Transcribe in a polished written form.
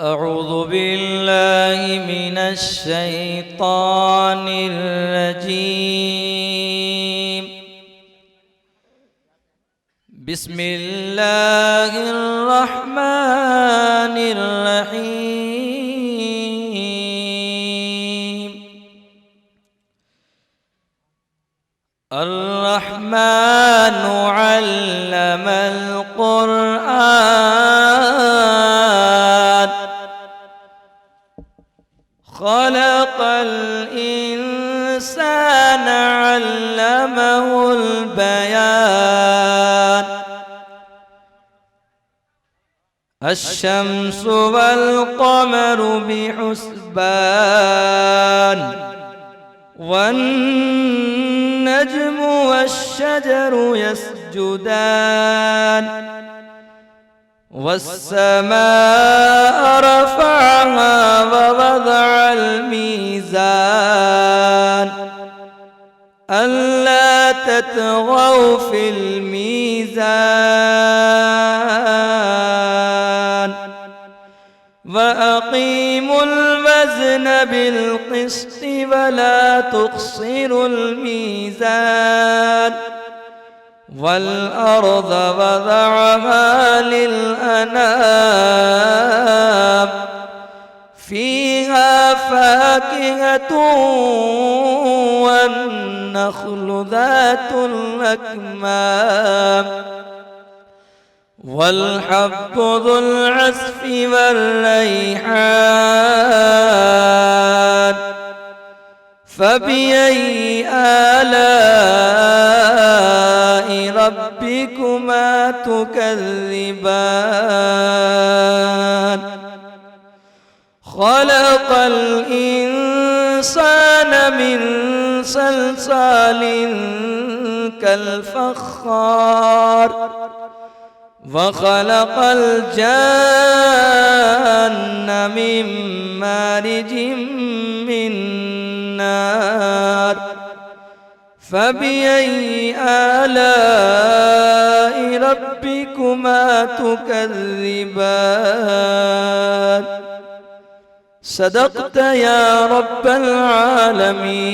أعوذ بالله من الشيطان الرجيم. بسم الله الرحمن الرحيم. الرحمن علم القرآن خلق الإنسان علمه البيان. الشمس والقمر بحسبان والنجم والشجر يسجدان والسماء رفعها ووضع الميزان ألا تطغوا في الميزان وأقيموا الوزن بالقسط ولا تخسروا الميزان والأرض وضعها للأنام فيها فاكهة والنخل ذات الأكمام والحب ذو العصف والريحان فبأي آلاء ربكما تكذبان. خلق الإنسان من صلصال كالفخار وخلق الجان من مارج من نار فبأي آلاء ربكما تكذبان. صدقت يا رب العالمين.